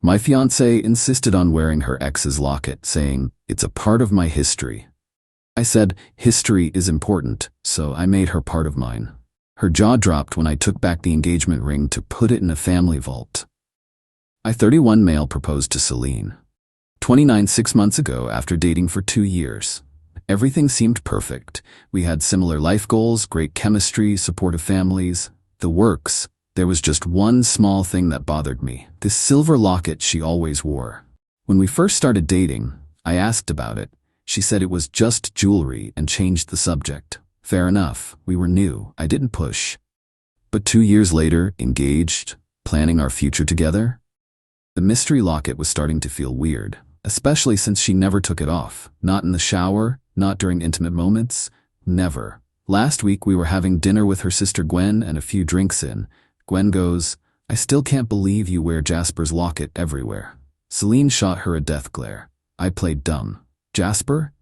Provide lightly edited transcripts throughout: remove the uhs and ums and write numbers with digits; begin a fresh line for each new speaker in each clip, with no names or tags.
My fiancée insisted on wearing her ex's locket, saying, "It's a part of my history." I said, "History is important," so I made her part of mine. Her jaw dropped when I took back the engagement ring to put it in a family vault. I 31 male proposed to Seline. 29 6 months ago after dating for 2 years. Everything seemed perfect. We had similar life goals, great chemistry, supportive families, the works. There was just one small thing that bothered me, this silver locket she always wore. When we first started dating, I asked about it. She said it was just jewelry and changed the subject. Fair enough, we were new, I didn't push. But 2 years later, engaged, planning our future together? The mystery locket was starting to feel weird, especially since she never took it off. Not in the shower, not during intimate moments, never. Last week we were having dinner with her sister Gwen and a few drinks in. Gwen goes, "I still can't believe you wear Jasper's locket everywhere." Seline shot her a death glare. I played dumb. Jasper?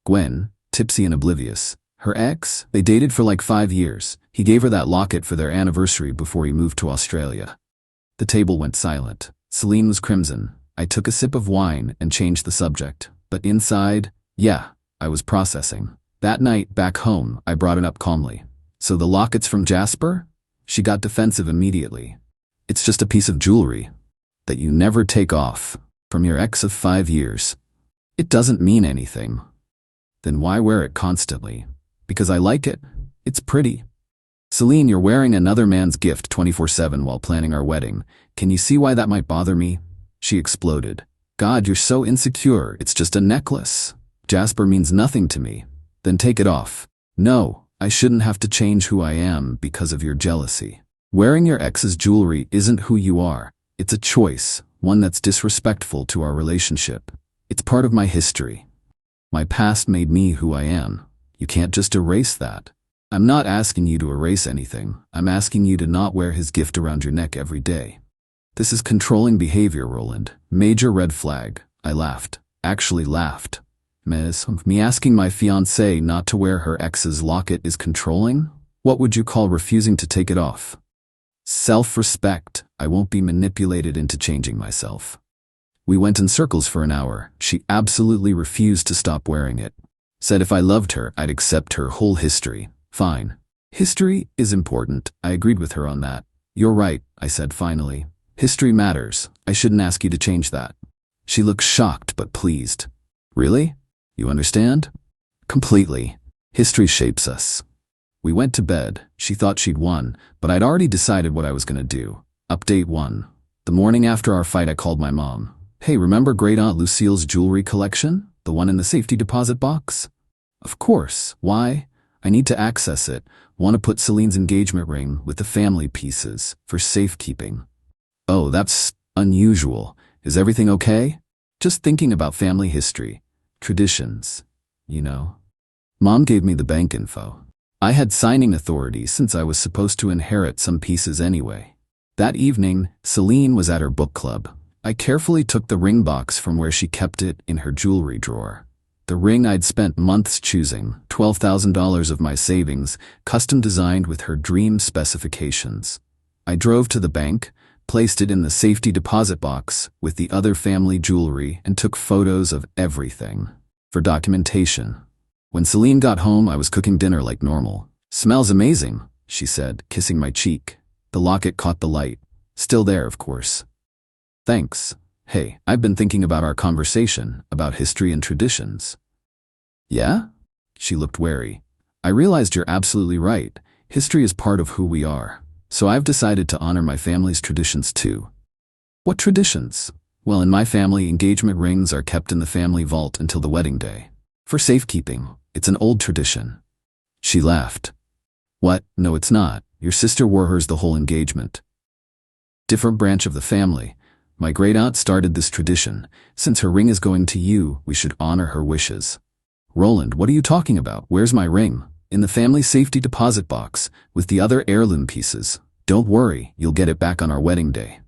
Gwen, tipsy and oblivious. Her ex? They dated for like 5 years. He gave her that locket for their anniversary before he moved to Australia. The table went silent. Seline was crimson. I took a sip of wine and changed the subject. But inside, I was processing. That night, back home, I brought it up calmly. "So the locket's from Jasper?" She got defensive immediately. "It's just a piece of jewelry that you never take off, from your ex of 5 years. It doesn't mean anything." "Then why wear it constantly?" "Because I like it. It's pretty." "Seline, you're wearing another man's gift 24/7 while planning our wedding. Can you see why that might bother me?" She exploded. "God, you're so insecure. It's just a necklace. Jasper means nothing to me." "Then take it off." "No, I shouldn't have to change who I am because of your jealousy. Wearing your ex's jewelry isn't who you are. It's a choice, one that's disrespectful to our relationship. It's part of my history. My past made me who I am. You can't just erase that." "I'm not asking you to erase anything. I'm asking you to not wear his gift around your neck every day." "This is controlling behavior, Roland. Major red flag." I laughed. Actually laughed. Me asking my fiancée not to wear her ex's locket is controlling? What would you call refusing to take it off? Self-respect. I won't be manipulated into changing myself. We went in circles for an hour. She absolutely refused to stop wearing it. Said if I loved her, I'd accept her whole history. Fine. History is important. I agreed with her on that. "You're right," I said finally. "History matters. I shouldn't ask you to change that." She looked shocked but pleased. "Really? You understand?" "Completely. History shapes us." We went to bed. She thought she'd won, but I'd already decided what I was going to do. Update 1. The morning after our fight, I called my mom. "Hey, remember Great Aunt Lucille's jewelry collection? The one in the safety deposit box?" "Of course. Why?" "I need to access it. Want to put Celine's engagement ring with the family pieces for safekeeping." "Oh, that's unusual. Is everything okay?" "Just thinking about family history. Traditions, you know." Mom gave me the bank info. I had signing authority since I was supposed to inherit some pieces anyway. That evening, Seline was at her book club. I carefully took the ring box from where she kept it in her jewelry drawer. The ring I'd spent months choosing, $12,000 of my savings, custom designed with her dream specifications. I drove to the bank, placed it in the safety deposit box with the other family jewelry, and took photos of everything for documentation. When Seline got home, I was cooking dinner like normal. "Smells amazing," she said, kissing my cheek. The locket caught the light. Still there, of course. "Thanks. Hey, I've been thinking about our conversation, about history and traditions." "Yeah?" She looked wary. "I realized you're absolutely right. History is part of who we are. So I've decided to honor my family's traditions too." "What traditions?" "Well, in my family, engagement rings are kept in the family vault until the wedding day. For safekeeping. It's an old tradition." She laughed. "What? No, it's not. Your sister wore hers the whole engagement." "Different branch of the family. My great-aunt started this tradition. Since her ring is going to you, we should honor her wishes." "Roland, what are you talking about? Where's my ring?" "In the family safety deposit box, with the other heirloom pieces. Don't worry, you'll get it back on our wedding day."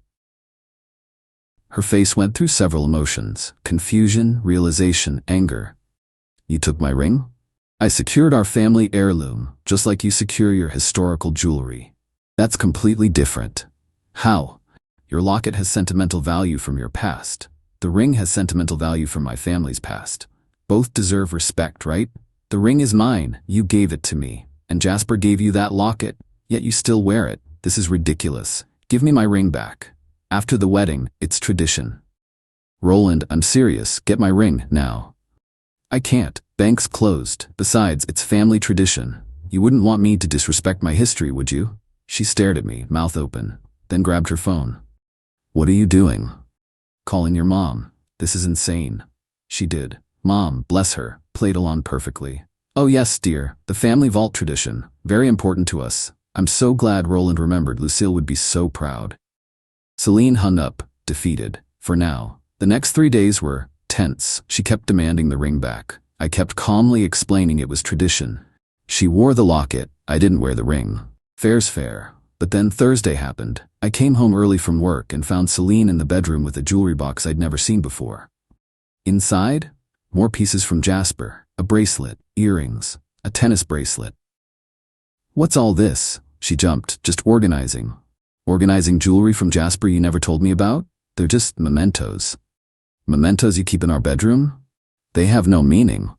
Her face went through several emotions: confusion, realization, anger. "You took my ring?" "I secured our family heirloom, just like you secure your historical jewelry." "That's completely different." "How?" Your locket has sentimental value from your past. The ring has sentimental value from my family's past. Both deserve respect, right? The ring is mine. You gave it to me. And Jasper gave you that locket, yet you still wear it. This is ridiculous. Give me my ring back. After the wedding, it's tradition. Roland, I'm serious. Get my ring, now. I can't. Bank's closed. Besides, it's family tradition. You wouldn't want me to disrespect my history, would you? She stared at me, mouth open, then grabbed her phone. What are you doing? Calling your mom. This is insane. She did. Mom, bless her, played along perfectly. Oh yes, dear, the family vault tradition. Very important to us. I'm so glad Roland remembered. Lucille would be so proud. Seline hung up, defeated. For now. The next 3 days were tense. She kept demanding the ring back. I kept calmly explaining it was tradition. She wore the locket. I didn't wear the ring. Fair's fair. But then Thursday happened. I came home early from work and found Seline in the bedroom with a jewelry box I'd never seen before. Inside, more pieces from Jasper. A bracelet, earrings, a tennis bracelet. What's all this? She jumped. Just organizing. Organizing jewelry from Jasper you never told me about? They're just mementos. Mementos you keep in our bedroom? They have no meaning.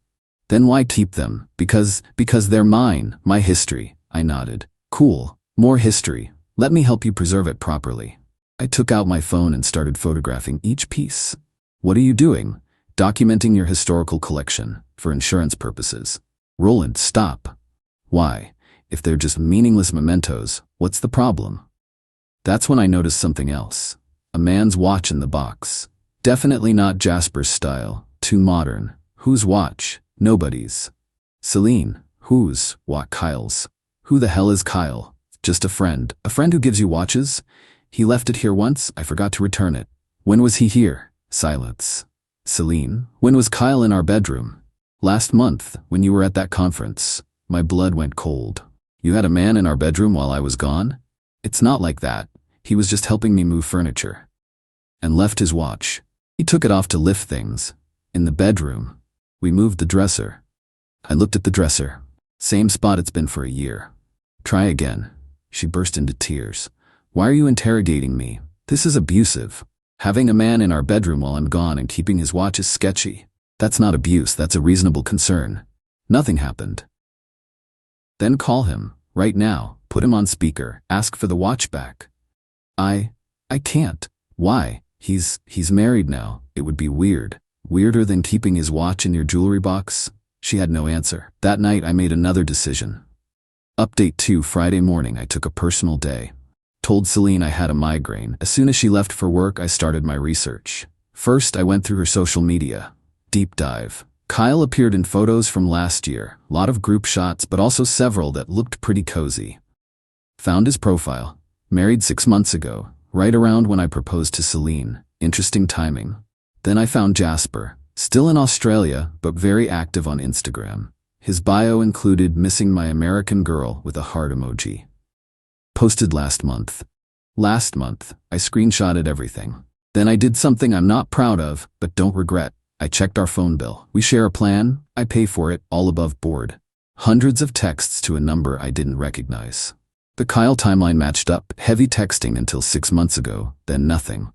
Then why keep them? Because they're mine, my history. I nodded. Cool. More history. Let me help you preserve it properly. I took out my phone and started photographing each piece. What are you doing? Documenting your historical collection, for insurance purposes. Roland, stop. Why? If they're just meaningless mementos, what's the problem? That's when I noticed something else. A man's watch in the box. Definitely not Jasper's style. Too modern. Whose watch? Nobody's. Seline. Whose? What? Kyle's. Who the hell is Kyle? Just a friend. A friend who gives you watches? He left it here once. I forgot to return it. When was he here? Silence. Seline. When was Kyle in our bedroom? Last month, when you were at that conference. My blood went cold. You had a man in our bedroom while I was gone? It's not like that. He was just helping me move furniture. And left his watch. He took it off to lift things. In the bedroom. We moved the dresser. I looked at the dresser. Same spot it's been for a year. Try again. She burst into tears. Why are you interrogating me? This is abusive. Having a man in our bedroom while I'm gone and keeping his watch is sketchy. That's not abuse, that's a reasonable concern. Nothing happened. Then call him, right now, put him on speaker, ask for the watch back. I can't. Why? He's married now. It would be weird. Weirder than keeping his watch in your jewelry box? She had no answer. That night I made another decision. Update 2 Friday morning I took a personal day. Told Seline I had a migraine. As soon as she left for work I started my research. First I went through her social media. Deep dive. Kyle appeared in photos from last year. Lot of group shots but also several that looked pretty cozy. Found his profile. Married 6 months ago. Right around when I proposed to Seline. Interesting timing. Then I found Jasper. Still in Australia, but very active on Instagram. His bio included missing my American girl with a heart emoji. Posted last month. Last month, I screenshotted everything. Then I did something I'm not proud of, but don't regret. I checked our phone bill. We share a plan. I pay for it, all above board. Hundreds of texts to a number I didn't recognize. The Kyle timeline matched up. Heavy texting until 6 months ago, then nothing.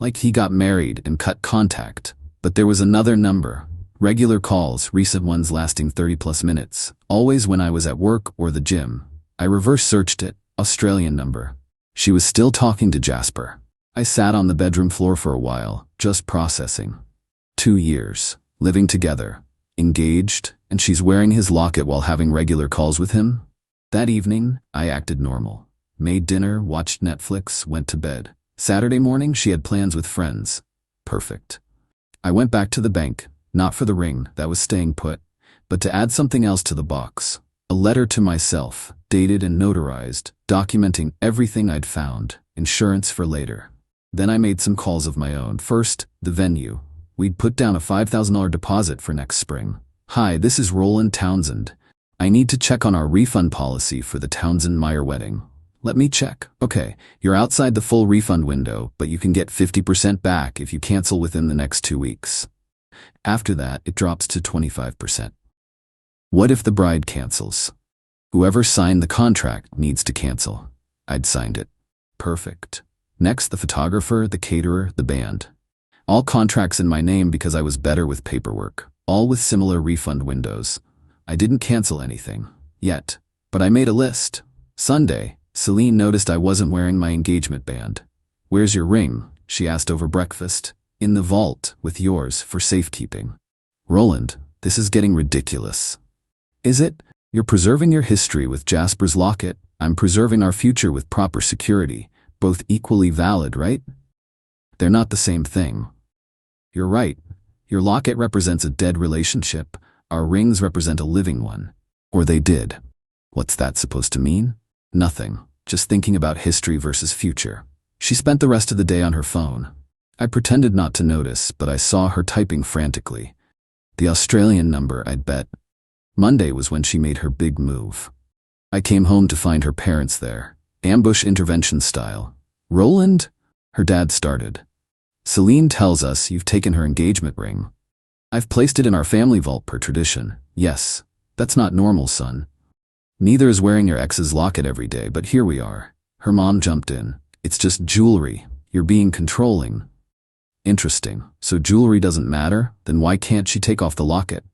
Like he got married and cut contact. But there was another number. Regular calls, recent ones lasting 30+ minutes. Always when I was at work or the gym. I reverse searched it. Australian number. She was still talking to Jasper. I sat on the bedroom floor for a while, just processing. 2 years. Living together. Engaged, and she's wearing his locket while having regular calls with him? That evening, I acted normal. Made dinner, watched Netflix, went to bed. Saturday morning, she had plans with friends. Perfect. I went back to the bank, not for the ring, that was staying put, but to add something else to the box. A letter to myself, dated and notarized, documenting everything I'd found, insurance for later. Then I made some calls of my own. First, the venue. We'd put down a $5,000 deposit for next spring. Hi, this is Roland Townsend. I need to check on our refund policy for the Townsend-Meyer wedding. Let me check. Okay, you're outside the full refund window, but you can get 50% back if you cancel within the next 2 weeks. After that, it drops to 25%. What if the bride cancels? Whoever signed the contract needs to cancel. I'd signed it. Perfect. Next, the photographer, the caterer, the band. All contracts in my name because I was better with paperwork, all with similar refund windows. I didn't cancel anything. Yet. But I made a list. Sunday, Seline noticed I wasn't wearing my engagement band. "Where's your ring?" she asked over breakfast. "In the vault, with yours, for safekeeping." "Roland, this is getting ridiculous." "Is it? You're preserving your history with Jasper's locket. I'm preserving our future with proper security. Both equally valid, right?" "They're not the same thing." "You're right. Your locket represents a dead relationship. Our rings represent a living one. Or they did." "What's that supposed to mean?" "Nothing. Just thinking about history versus future." She spent the rest of the day on her phone. I pretended not to notice, but I saw her typing frantically. The Australian number, I'd bet. Monday was when she made her big move. I came home to find her parents there, ambush intervention style. "Roland?" her dad started. "Seline tells us you've taken her engagement ring." "I've placed it in our family vault per tradition." "Yes, that's not normal, son. Neither is wearing your ex's locket every day, but here we are." Her mom jumped in. "It's just jewelry. You're being controlling." "Interesting. So jewelry doesn't matter? Then why can't she take off the locket?"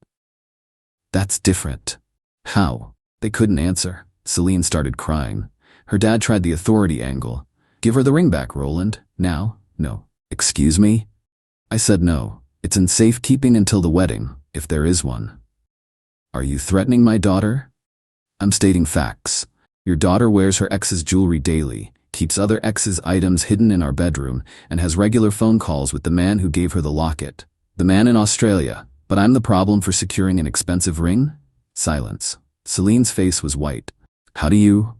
"That's different." "How?" They couldn't answer. Seline started crying. Her dad tried the authority angle. "Give her the ring back, Roland. Now." "No." "Excuse me?" I said no. It's in safekeeping until the wedding, if there is one. "Are you threatening my daughter?" "I'm stating facts. Your daughter wears her ex's jewelry daily, keeps other ex's items hidden in our bedroom, and has regular phone calls with the man who gave her the locket. The man in Australia. But I'm the problem for securing an expensive ring?" Silence. Celine's face was white. "How do you?"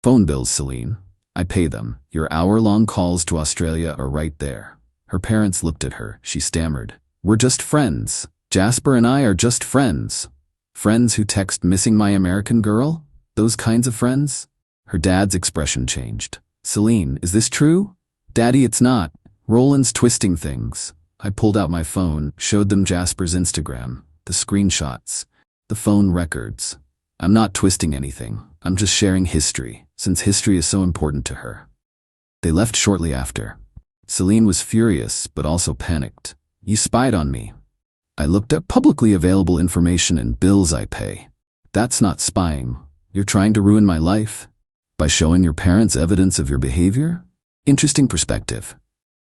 "Phone bills, Seline. I pay them. Your hour-long calls to Australia are right there." Her parents looked at her. She stammered. "We're just friends. Jasper and I are just friends." "Friends who text missing my American girl? Those kinds of friends?" Her dad's expression changed. "Seline, is this true?" "Daddy, it's not. Roland's twisting things." I pulled out my phone, showed them Jasper's Instagram, the screenshots, the phone records. "I'm not twisting anything. I'm just sharing history, since history is so important to her." They left shortly after. Seline was furious, but also panicked. "You spied on me." "I looked up publicly available information and bills I pay." "That's not spying. You're trying to ruin my life by showing your parents evidence of your behavior?" Interesting perspective.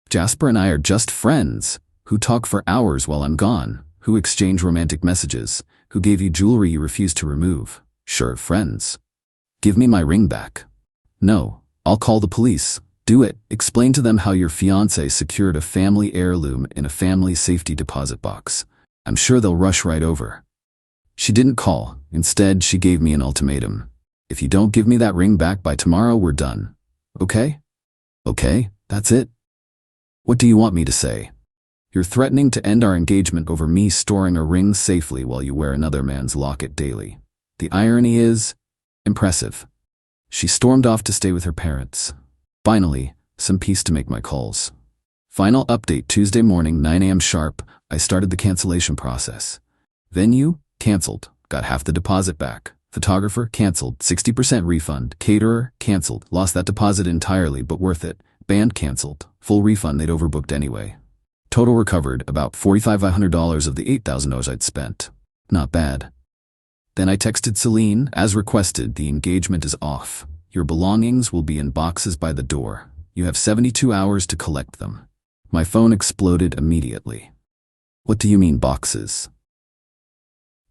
Jasper and I are just friends, who talk for hours while I'm gone, who exchange romantic messages, who gave you jewelry you refused to remove. Sure, friends. "Give me my ring back." "No, I'll call the police." "Do it. Explain to them how your fiancé secured a family heirloom in a family safety deposit box. I'm sure they'll rush right over." She didn't call. Instead, she gave me an ultimatum. "If you don't give me that ring back by tomorrow, we're done. Okay?" "Okay, that's it." "What do you want me to say?" "You're threatening to end our engagement over me storing a ring safely while you wear another man's locket daily. The irony is impressive." She stormed off to stay with her parents. Finally, some peace to make my calls. Final update Tuesday morning, 9 a.m. sharp, I started the cancellation process. Venue, canceled, got half the deposit back. Photographer, canceled, 60% refund. Caterer, canceled, lost that deposit entirely but worth it. Band, canceled, full refund, they'd overbooked anyway. Total recovered about $4,500 of the $8,000 I'd spent. Not bad. Then I texted Seline, as requested, the engagement is off. Your belongings will be in boxes by the door. You have 72 hours to collect them. My phone exploded immediately. What do you mean boxes?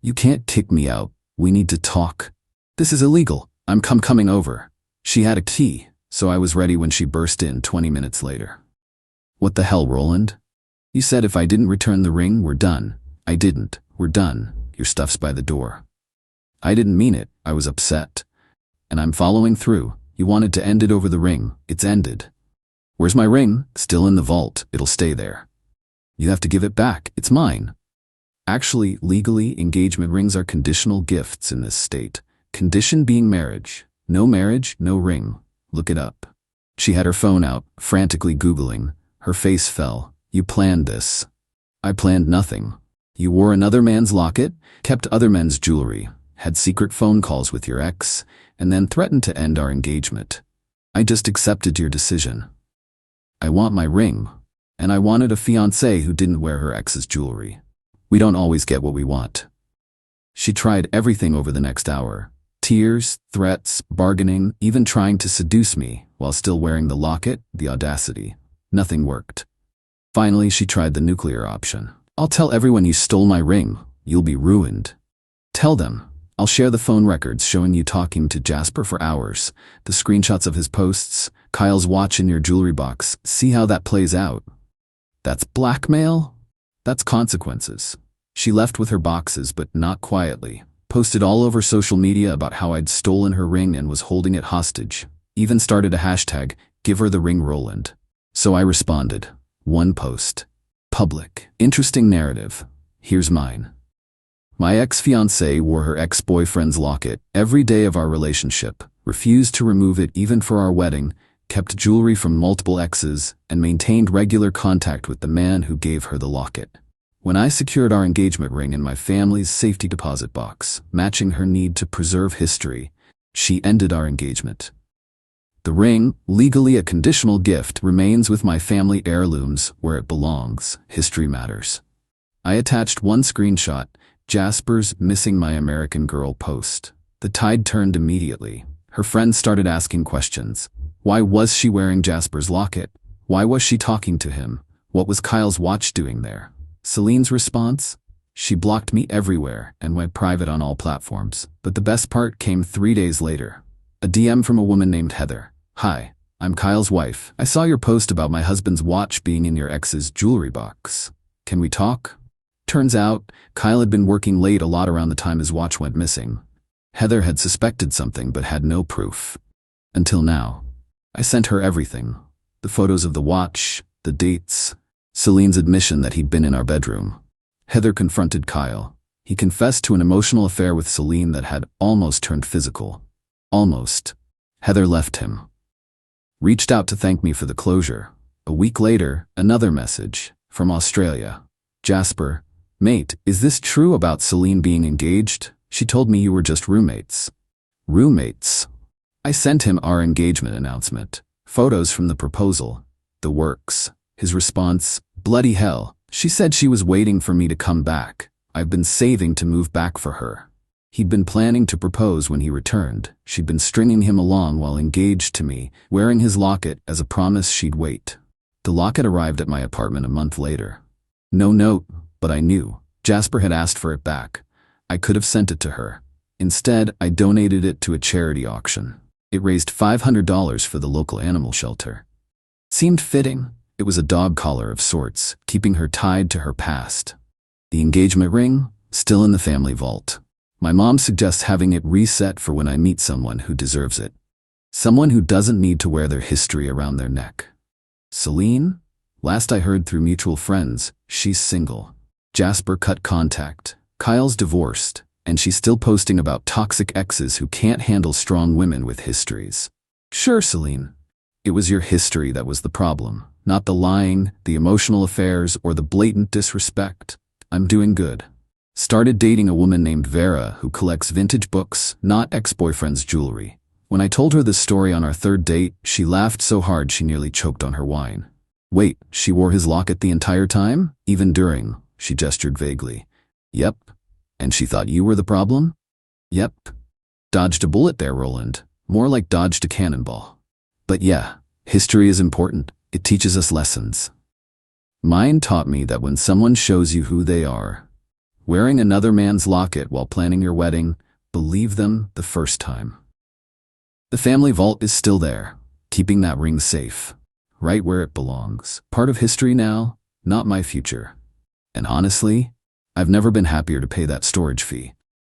You can't kick me out. We need to talk. This is illegal. I'm coming over. She had a key, so I was ready when she burst in 20 minutes later. What the hell, Roland? You said if I didn't return the ring, we're done. I didn't. We're done. Your stuff's by the door. I didn't mean it. I was upset. And I'm following through. You wanted to end it over the ring. It's ended. Where's my ring? Still in the vault. It'll stay there. You have to give it back. It's mine. Actually, legally, engagement rings are conditional gifts in this state. Condition being marriage. No marriage, no ring. Look it up. She had her phone out, frantically Googling. Her face fell. You planned this. I planned nothing. You wore another man's locket, kept other men's jewelry, had secret phone calls with your ex, and then threatened to end our engagement. I just accepted your decision. I want my ring. And I wanted a fiancé who didn't wear her ex's jewelry. We don't always get what we want. She tried everything over the next hour. Tears, threats, bargaining, even trying to seduce me while still wearing the locket, the audacity. Nothing worked. Finally, she tried the nuclear option. I'll tell everyone you stole my ring. You'll be ruined. Tell them. I'll share the phone records showing you talking to Jasper for hours, the screenshots of his posts, Kyle's watch in your jewelry box. See how that plays out. That's blackmail? That's consequences. She left with her boxes, but not quietly. Posted all over social media about how I'd stolen her ring and was holding it hostage. Even started a hashtag, "Give her the ring, Roland." So I responded. One post. Public. Interesting narrative. Here's mine. My ex-fiancée wore her ex-boyfriend's locket every day of our relationship, refused to remove it even for our wedding, kept jewelry from multiple exes, and maintained regular contact with the man who gave her the locket. When I secured our engagement ring in my family's safety deposit box, matching her need to preserve history, she ended our engagement. The ring, legally a conditional gift, remains with my family heirlooms where it belongs. History matters. I attached one screenshot, Jasper's "Missing My American Girl" post. The tide turned immediately. Her friends started asking questions. Why was she wearing Jasper's locket? Why was she talking to him? What was Kyle's watch doing there? Seline's response? She blocked me everywhere and went private on all platforms. But the best part came 3 days later. A DM from a woman named Heather. "Hi, I'm Kyle's wife. I saw your post about my husband's watch being in your ex's jewelry box. Can we talk?" Turns out, Kyle had been working late a lot around the time his watch went missing. Heather had suspected something but had no proof. Until now. I sent her everything. The photos of the watch, the dates, Seline's admission that he'd been in our bedroom. Heather confronted Kyle. He confessed to an emotional affair with Seline that had almost turned physical. Almost. Heather left him. Reached out to thank me for the closure. A week later, another message from Australia. "Jasper, mate, is this true about Seline being engaged? She told me you were just roommates." Roommates? I sent him our engagement announcement, photos from the proposal, the works. His response, "Bloody hell, she said she was waiting for me to come back. I've been saving to move back for her." He'd been planning to propose when he returned. She'd been stringing him along while engaged to me, wearing his locket as a promise she'd wait. The locket arrived at my apartment a month later. No note, but I knew. Jasper had asked for it back. I could have sent it to her. Instead, I donated it to a charity auction. It raised $500 for the local animal shelter. Seemed fitting. It was a dog collar of sorts, keeping her tied to her past. The engagement ring, still in the family vault. My mom suggests having it reset for when I meet someone who deserves it. Someone who doesn't need to wear their history around their neck. Seline? Last I heard through mutual friends, she's single. Jasper cut contact. Kyle's divorced, and she's still posting about toxic exes who can't handle strong women with histories. Sure, Seline. It was your history that was the problem, not the lying, the emotional affairs, or the blatant disrespect. I'm doing good. Started dating a woman named Vera who collects vintage books, not ex-boyfriend's jewelry. When I told her this story on our third date, she laughed so hard she nearly choked on her wine. Wait, she wore his locket the entire time? Even during? She gestured vaguely. Yep. And she thought you were the problem? Yep. Dodged a bullet there, Roland. More like dodged a cannonball. But yeah, history is important. It teaches us lessons. Mine taught me that when someone shows you who they are, wearing another man's locket while planning your wedding, believe them the first time. The family vault is still there, keeping that ring safe, right where it belongs. Part of history now, not my future. And honestly, I've never been happier to pay that storage fee.